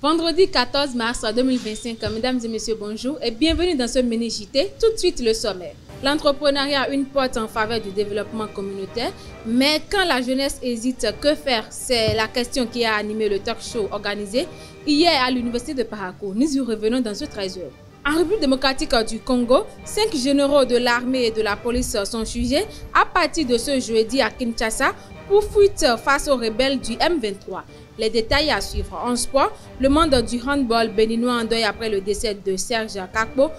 Vendredi 14 mars 2025, mesdames et messieurs, bonjour et bienvenue dans ce mini-JT. Tout de suite le sommaire. L'entrepreneuriat a une porte en faveur du développement communautaire, mais quand la jeunesse hésite, que faire? C'est la question qui a animé le talk show organisé hier à l'université de Parakou. Nous y revenons dans ce 13h. En République démocratique du Congo, 5 généraux de l'armée et de la police sont jugés à partir de ce jeudi à Kinshasa pour fuite face aux rebelles du M23. Les détails à suivre. En sport, le monde du handball béninois en deuil après le décès de Serge Kakpo,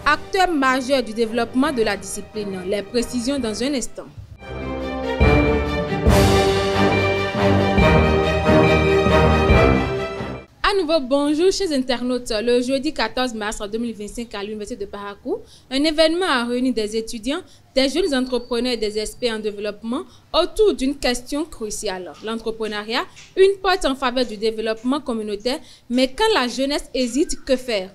acteur majeur du développement de la discipline. Les précisions dans un instant. À nouveau, bonjour chers internautes. Le jeudi 14 mars 2025 à l'université de Parakou, un événement a réuni des étudiants, des jeunes entrepreneurs et des experts en développement autour d'une question cruciale. L'entrepreneuriat, une porte en faveur du développement communautaire, mais quand la jeunesse hésite, que faire?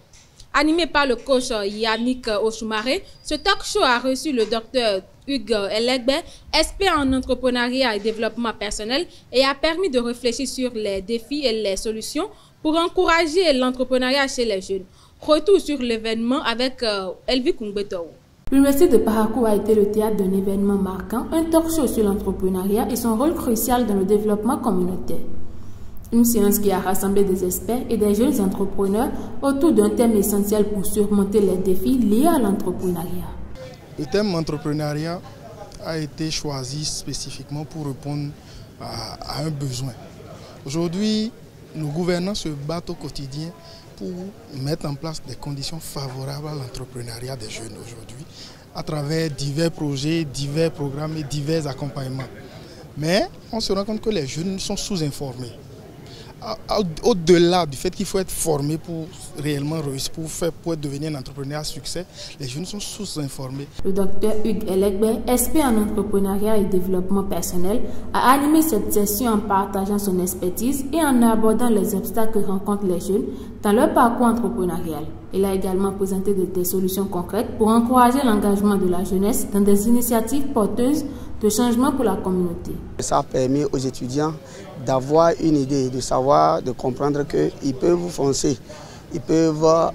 Animé par le coach Yannick Ochoumare, ce talk show a reçu le docteur Hugues Elegbe, expert en entrepreneuriat et développement personnel, et a permis de réfléchir sur les défis et les solutions pour encourager l'entrepreneuriat chez les jeunes. Retour sur l'événement avec Elvi Kungbeto. L'université de Parakou a été le théâtre d'un événement marquant, un talk show sur l'entrepreneuriat et son rôle crucial dans le développement communautaire. Une séance qui a rassemblé des experts et des jeunes entrepreneurs autour d'un thème essentiel pour surmonter les défis liés à l'entrepreneuriat. Le thème entrepreneuriat a été choisi spécifiquement pour répondre à un besoin. Aujourd'hui, nos gouvernants se battent au quotidien pour mettre en place des conditions favorables à l'entrepreneuriat des jeunes aujourd'hui à travers divers projets, divers programmes et divers accompagnements. Mais on se rend compte que les jeunes sont sous-informés. Au-delà du fait qu'il faut être formé pour réellement réussir, pour devenir un entrepreneur à succès, les jeunes sont sous-informés. Le docteur Hugues Elegbe, expert en entrepreneuriat et développement personnel, a animé cette session en partageant son expertise et en abordant les obstacles que rencontrent les jeunes dans leur parcours entrepreneurial. Il a également présenté des solutions concrètes pour encourager l'engagement de la jeunesse dans des initiatives porteuses de changement pour la communauté. Ça a permis aux étudiants d'avoir une idée, de savoir, de comprendre qu'ils peuvent foncer, ils peuvent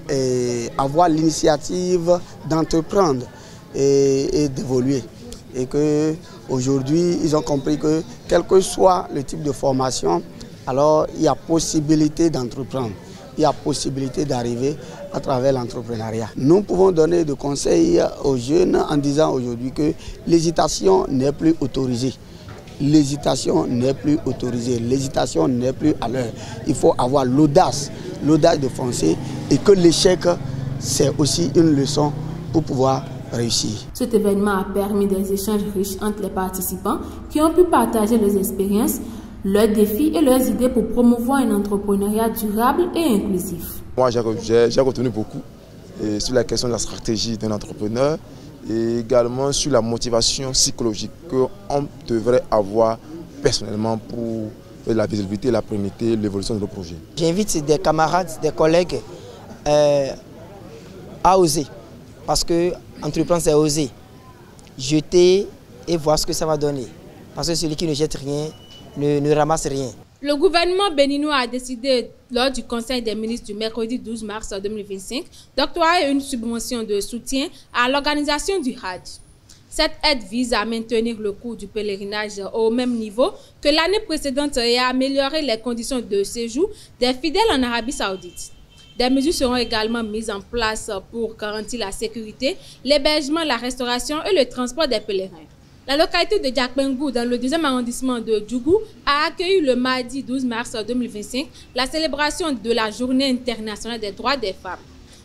avoir l'initiative d'entreprendre et d'évoluer. Et qu'aujourd'hui, ils ont compris que quel que soit le type de formation, alors il y a possibilité d'entreprendre, il y a possibilité d'arriver à travers l'entrepreneuriat. Nous pouvons donner des conseils aux jeunes en disant aujourd'hui que l'hésitation n'est plus autorisée. L'hésitation n'est plus autorisée, l'hésitation n'est plus à l'heure. Il faut avoir l'audace de foncer et que l'échec, c'est aussi une leçon pour pouvoir réussir. Cet événement a permis des échanges riches entre les participants qui ont pu partager leurs expériences, leurs défis et leurs idées pour promouvoir un entrepreneuriat durable et inclusif. Moi, j'ai retenu beaucoup sur la question de la stratégie d'un entrepreneur et également sur la motivation psychologique qu'on devrait avoir personnellement pour la visibilité, la pérennité, l'évolution de nos projets. J'invite des camarades, des collègues à oser, parce que entreprendre, c'est oser, jeter et voir ce que ça va donner. Parce que celui qui ne jette rien ne ramasse rien. Le gouvernement béninois a décidé, lors du Conseil des ministres du mercredi 12 mars 2025, d'octroyer une subvention de soutien à l'organisation du Hajj. Cette aide vise à maintenir le coût du pèlerinage au même niveau que l'année précédente et à améliorer les conditions de séjour des fidèles en Arabie Saoudite. Des mesures seront également mises en place pour garantir la sécurité, l'hébergement, la restauration et le transport des pèlerins. La localité de Diakpengou, dans le 2e arrondissement de Djougou, a accueilli le mardi 12 mars 2025 la célébration de la Journée internationale des droits des femmes.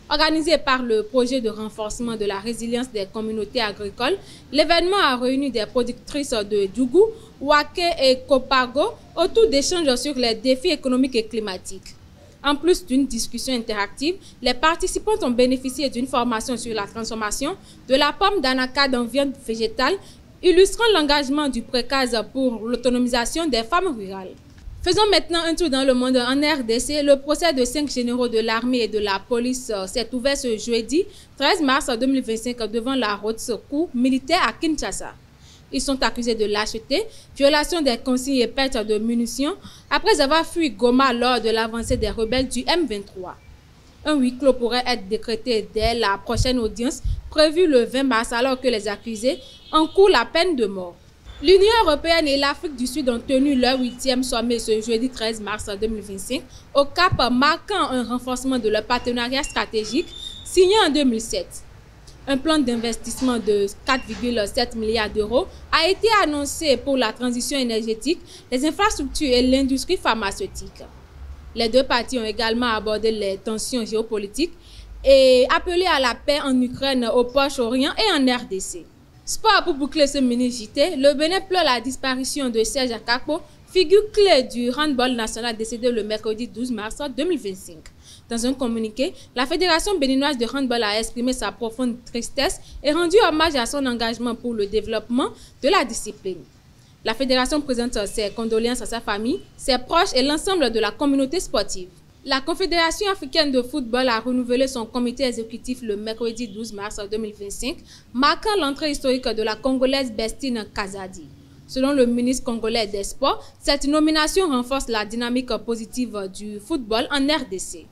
Organisée par le projet de renforcement de la résilience des communautés agricoles, l'événement a réuni des productrices de Djougou, Wake et Kopago autour d'échanges sur les défis économiques et climatiques. En plus d'une discussion interactive, les participants ont bénéficié d'une formation sur la transformation de la pomme d'anacarde en viande végétale illustrant l'engagement du PRECAS pour l'autonomisation des femmes rurales. Faisons maintenant un tour dans le monde. En RDC, le procès de 5 généraux de l'armée et de la police s'est ouvert ce jeudi 13 mars 2025 devant la haute cour militaire à Kinshasa. Ils sont accusés de lâcheté, violation des consignes et perte de munitions après avoir fui Goma lors de l'avancée des rebelles du M23. Un huis clos pourrait être décrété dès la prochaine audience prévue le 20 mars alors que les accusés encourent la peine de mort. L'Union européenne et l'Afrique du Sud ont tenu leur 8e sommet ce jeudi 13 mars 2025 au Cap, marquant un renforcement de leur partenariat stratégique signé en 2007. Un plan d'investissement de 4,7 milliards d'euros a été annoncé pour la transition énergétique, les infrastructures et l'industrie pharmaceutique. Les deux parties ont également abordé les tensions géopolitiques et appelé à la paix en Ukraine, au Proche-Orient et en RDC. Sport pour boucler ce mini-JT, le Bénin pleure la disparition de Serge Akakpo, figure clé du handball national décédé le mercredi 12 mars 2025. Dans un communiqué, la Fédération béninoise de handball a exprimé sa profonde tristesse et rendu hommage à son engagement pour le développement de la discipline. La Fédération présente ses condoléances à sa famille, ses proches et l'ensemble de la communauté sportive. La Confédération africaine de football a renouvelé son comité exécutif le mercredi 12 mars 2025, marquant l'entrée historique de la Congolaise Bestine Kazadi. Selon le ministre congolais des Sports, cette nomination renforce la dynamique positive du football en RDC.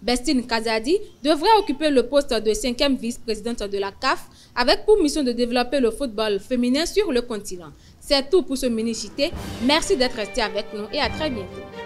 Bestine Kazadi devrait occuper le poste de 5e vice-présidente de la CAF avec pour mission de développer le football féminin sur le continent. C'est tout pour ce mini-JT. Merci d'être resté avec nous et à très bientôt.